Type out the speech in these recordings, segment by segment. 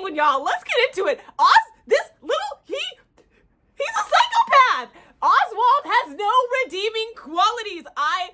Penguin, y'all. Let's get into it. He's a psychopath. Oswald has no redeeming qualities. I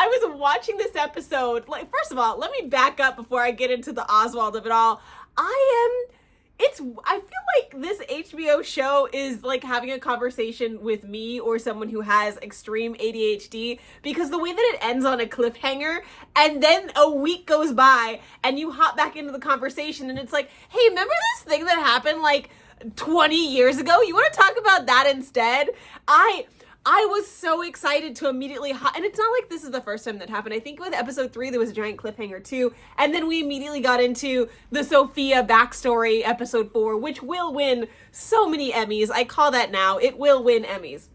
was watching this episode. Like, first of all, let me back up before I get into the Oswald of it all. I feel like this HBO show is like having a conversation with me or someone who has extreme ADHD, because the way that it ends on a cliffhanger and then a week goes by and you hop back into the conversation and it's like, hey, remember this thing that happened like 20 years ago? You want to talk about that instead? I was so excited to immediately, and it's not like this is the first time that happened. I think with episode 3, there was a giant cliffhanger too. And then we immediately got into the Sophia backstory, episode 4, which will win so many Emmys. I call that now. It will win Emmys.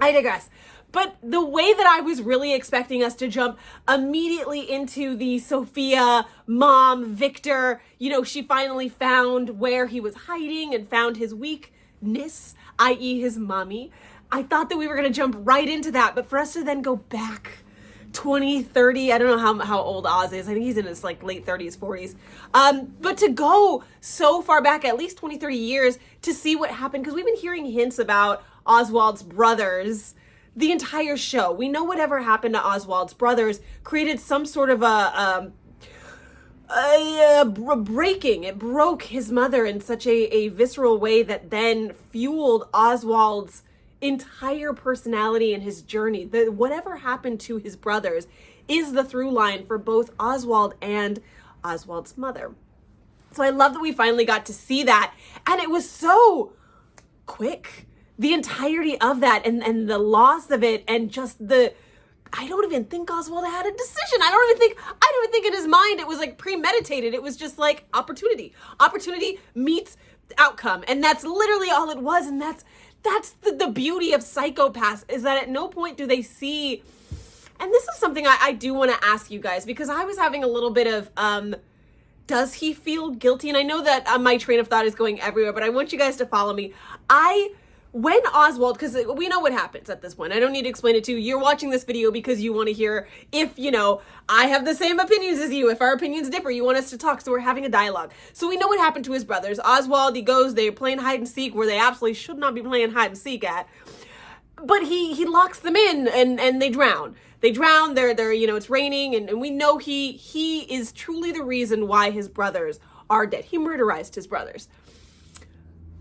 I digress. But the way that I was really expecting us to jump immediately into the Sophia mom, Victor, she finally found where he was hiding and found his weakness, i.e. his mommy. I thought that we were going to jump right into that, but for us to then go back 20, 30, I don't know how old Oz is. I think he's in his like late 30s, 40s. But to go so far back, at least 20, 30 years, to see what happened, because we've been hearing hints about Oswald's brothers the entire show. We know whatever happened to Oswald's brothers created some sort of a breaking. It broke his mother in such a visceral way that then fueled Oswald's entire personality and his journey. Whatever happened to his brothers is the through line for both Oswald and Oswald's mother. So I love that we finally got to see that, and it was so quick, the entirety of that and the loss of it, and just I don't even think Oswald had a decision. I don't even think in his mind it was like premeditated. It was just like opportunity meets outcome, and that's literally all it was. And that's the beauty of psychopaths, is that at no point do they see, and this is something I do want to ask you guys, because I was having a little bit of, does he feel guilty? And I know that my train of thought is going everywhere, but I want you guys to follow me. When Oswald, because we know what happens at this point. I don't need to explain it to you. You're watching this video because you want to hear if, I have the same opinions as you. If our opinions differ, you want us to talk. So we're having a dialogue. So we know what happened to his brothers. Oswald, they're playing hide and seek where they absolutely should not be playing hide and seek at. But he locks them in and they drown. They drown, they're it's raining, and we know he is truly the reason why his brothers are dead. He murderized his brothers.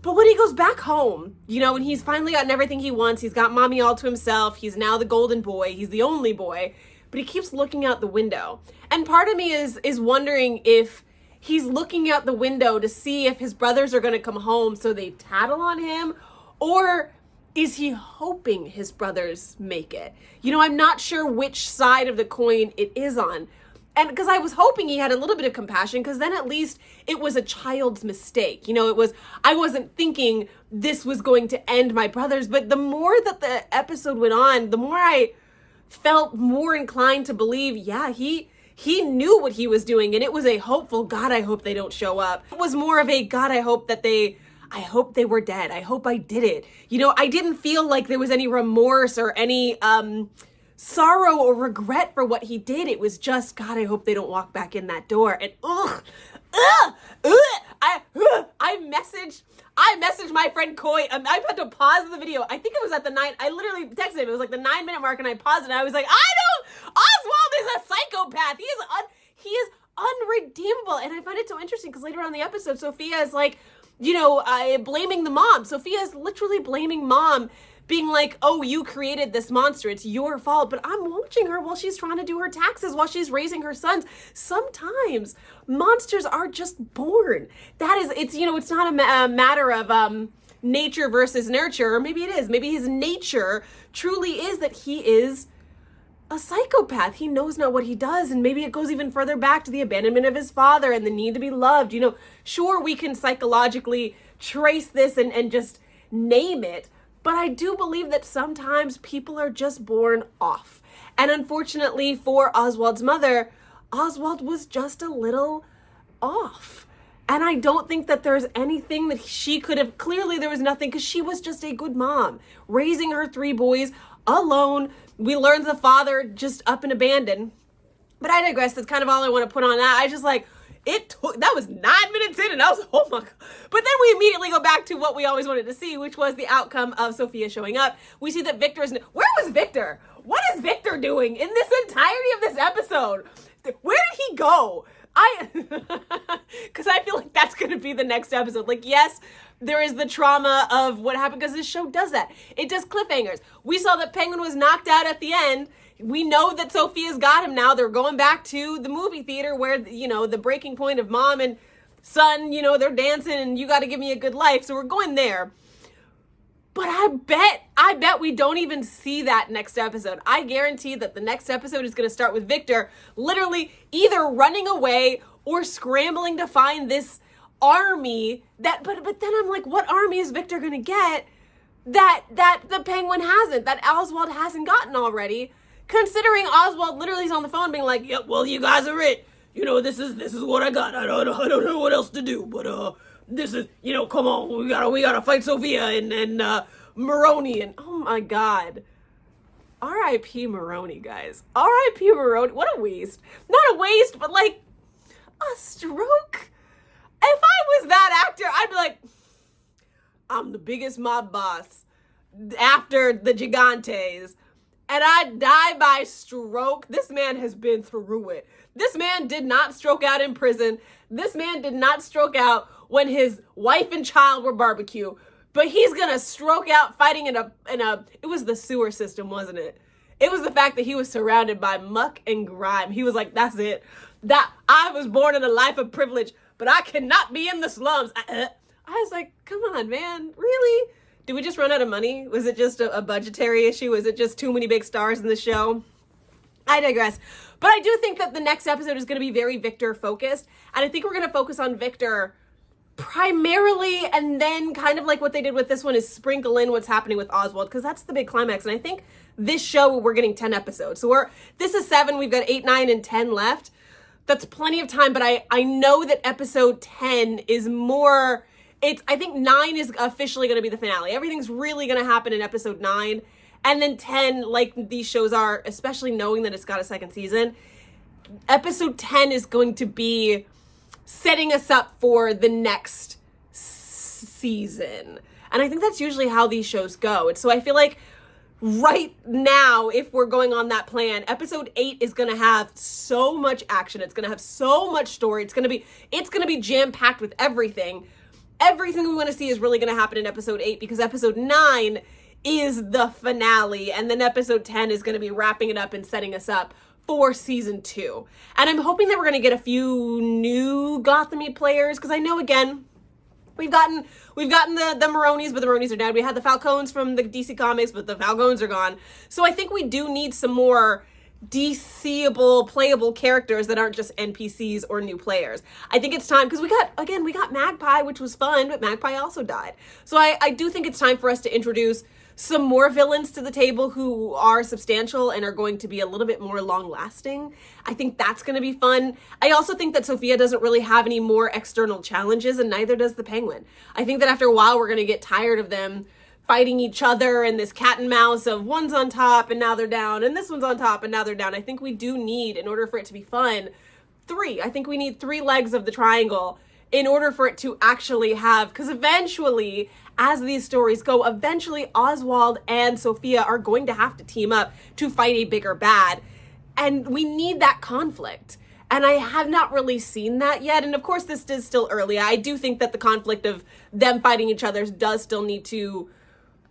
But when he goes back home, and he's finally gotten everything he wants, he's got mommy all to himself, he's now the golden boy, he's the only boy, but he keeps looking out the window. And part of me is wondering if he's looking out the window to see if his brothers are going to come home so they tattle on him, or is he hoping his brothers make it? I'm not sure which side of the coin it is on. And because I was hoping he had a little bit of compassion, because then at least it was a child's mistake. I wasn't thinking this was going to end my brothers. But the more that the episode went on, the more I felt more inclined to believe, yeah, he knew what he was doing. And it was a hopeful, God, I hope they don't show up. It was more of a, God, I hope they were dead. I hope I did it. I didn't feel like there was any remorse or any sorrow or regret for what he did. It was just, God, I hope they don't walk back in that door. And I messaged my friend Coy. I had to pause the video. I think it was at I literally texted him. It was like the 9-minute mark, and I paused it. And I was like, Oswald is a psychopath. He is unredeemable. And I find it so interesting because later on in the episode, Sophia is like, blaming the mom. Sophia is literally blaming mom, being like, oh, you created this monster. It's your fault. But I'm watching her while she's trying to do her taxes, while she's raising her sons. Sometimes monsters are just born. It's not a matter of nature versus nurture. Or maybe it is. Maybe his nature truly is that he is a psychopath. He knows not what he does. And maybe it goes even further back to the abandonment of his father and the need to be loved. Sure, we can psychologically trace this and just name it. But I do believe that sometimes people are just born off. And unfortunately for Oswald's mother, Oswald was just a little off. And I don't think that there's anything that she could have, clearly there was nothing, because she was just a good mom, raising her 3 boys alone. We learned the father just up and abandoned. But I digress. That's kind of all I want to put on that. I just like, that was 9 minutes in and I was, oh my God. But then we immediately go back to what we always wanted to see, which was the outcome of Sophia showing up. We see that where was Victor? What is Victor doing in this entirety of this episode? Where did he go? Because I feel like that's going to be the next episode. Like, yes, there is the trauma of what happened because this show does that. It does cliffhangers. We saw that Penguin was knocked out at the end. We know that Sophia's got him now. They're going back to the movie theater where, the breaking point of mom and son, they're dancing and you got to give me a good life. So we're going there. But I bet we don't even see that next episode. I guarantee that the next episode is going to start with Victor literally either running away or scrambling to find this army but then I'm like, what army is Victor going to get that the Penguin hasn't, that Oswald hasn't gotten already? Considering Oswald literally is on the phone being like, yeah, well, you guys are it. This is what I got. I don't know what else to do, but this is, come on, we gotta fight Sophia and Maroney, and oh my God. R.I.P. Maroney, guys. R.I.P. Maroney. What a waste. Not a waste, but like a stroke. If I was that actor, I'd be like, I'm the biggest mob boss after the Gigantes, and I'd die by stroke. This man has been through it. This man did not stroke out in prison. This man did not stroke out when his wife and child were barbecue. But he's gonna stroke out fighting in a it was the sewer system, wasn't it? It was the fact that he was surrounded by muck and grime. He was like, that's it. That I was born in a life of privilege, but I cannot be in the slums. I was like, come on, man, really? Did we just run out of money? Was it just a budgetary issue? Was it just too many big stars in the show? I digress. But I do think that the next episode is going to be very Victor focused. And I think we're going to focus on Victor primarily, and then kind of like what they did with this one is sprinkle in what's happening with Oswald, because that's the big climax. And I think this show, we're getting 10 episodes. So this is 7. We've got 8, 9, and 10 left. That's plenty of time. But I know that episode 10 is more... I think 9 is officially going to be the finale. Everything's really going to happen in episode 9. And then 10, like these shows are, especially knowing that it's got a second season, episode 10 is going to be setting us up for the next season. And I think that's usually how these shows go. And so I feel like right now, if we're going on that plan, episode 8 is going to have so much action. It's going to have so much story. It's going to be jam-packed with everything. Everything we want to see is really going to happen in episode 8, because episode 9 is the finale, and then episode 10 is going to be wrapping it up and setting us up for season 2. And I'm hoping that we're going to get a few new Gotham-y players, because I know, again, we've gotten the Maronis, but the Maronis are dead. We had the Falcones from the DC Comics, but the Falcones are gone. So I think we do need some more DCable, playable characters that aren't just NPCs or new players. I think it's time, because we got Magpie, which was fun, but Magpie also died. So I do think it's time for us to introduce some more villains to the table who are substantial and are going to be a little bit more long-lasting. I think that's going to be fun. I also think that Sophia doesn't really have any more external challenges, and neither does the Penguin. I think that after a while, we're going to get tired of them fighting each other and this cat and mouse of one's on top and now they're down, and this one's on top and now they're down. I think we do need, in order for it to be fun, 3. I think we need 3 legs of the triangle in order for it to actually have, because eventually, as these stories go, eventually Oswald and Sophia are going to have to team up to fight a bigger bad. And we need that conflict. And I have not really seen that yet. And of course, this is still early. I do think that the conflict of them fighting each other does still need to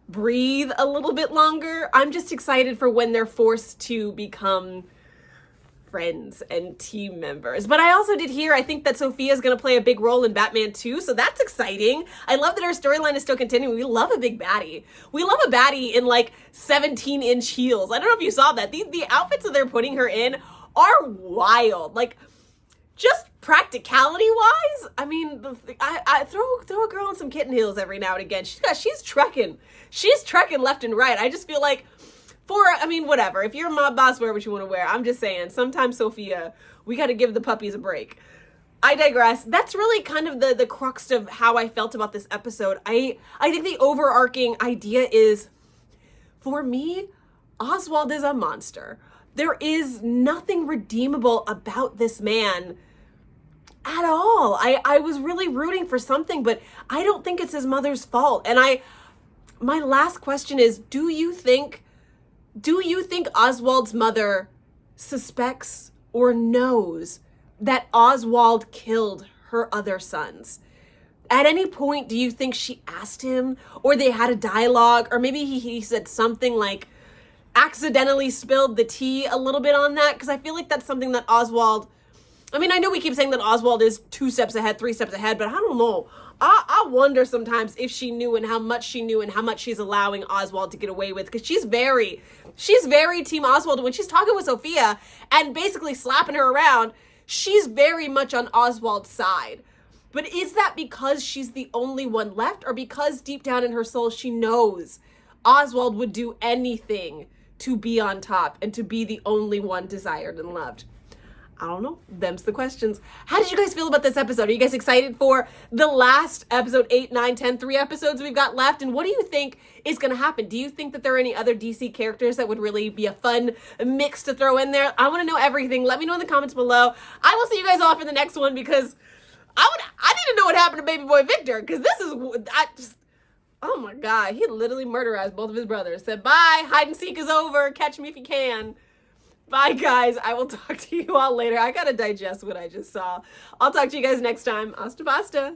breathe a little bit longer. I'm just excited for when they're forced to become friends and team members. But I also did hear, I think that Sophia is going to play a big role in Batman 2, so that's exciting. I love that our storyline is still continuing. We love a big baddie. We love a baddie in like 17-inch heels. I don't know if you saw that. The outfits that they're putting her in are wild. Like, just practicality-wise, I mean, I throw a girl in some kitten heels every now and again. She's trekking. She's trekking left and right. I just feel like whatever. If you're a mob boss, wear what you want to wear. I'm just saying, sometimes, Sophia, we got to give the puppies a break. I digress. That's really kind of the crux of how I felt about this episode. I think the overarching idea is, for me, Oswald is a monster. There is nothing redeemable about this man at all. I was really rooting for something, but I don't think it's his mother's fault. And my last question is, do you think Oswald's mother suspects or knows that Oswald killed her other sons? At any point, do you think she asked him, or they had a dialogue, or maybe he said something like, accidentally spilled the tea a little bit on that? Because I feel like that's something that Oswald, I mean, I know we keep saying that Oswald is 2 steps ahead, 3 steps ahead, but I don't know. I wonder sometimes if she knew, and how much she knew, and how much she's allowing Oswald to get away with. Because she's very Team Oswald. When she's talking with Sophia and basically slapping her around, she's very much on Oswald's side. But is that because she's the only one left, or because deep down in her soul she knows Oswald would do anything to be on top and to be the only one desired and loved? I don't know. Them's the questions. How did you guys feel about this episode? Are you guys excited for the last episode, 8, 9, 10, 3 episodes we've got left? And what do you think is going to happen? Do you think that there are any other DC characters that would really be a fun mix to throw in there? I want to know everything. Let me know in the comments below. I will see you guys off in the next one, because I need to know what happened to baby boy Victor, because this is, oh my God, he literally murderized both of his brothers. Said, bye, hide and seek is over, catch me if you can. Bye, guys. I will talk to you all later. I gotta digest what I just saw. I'll talk to you guys next time. Hasta pasta.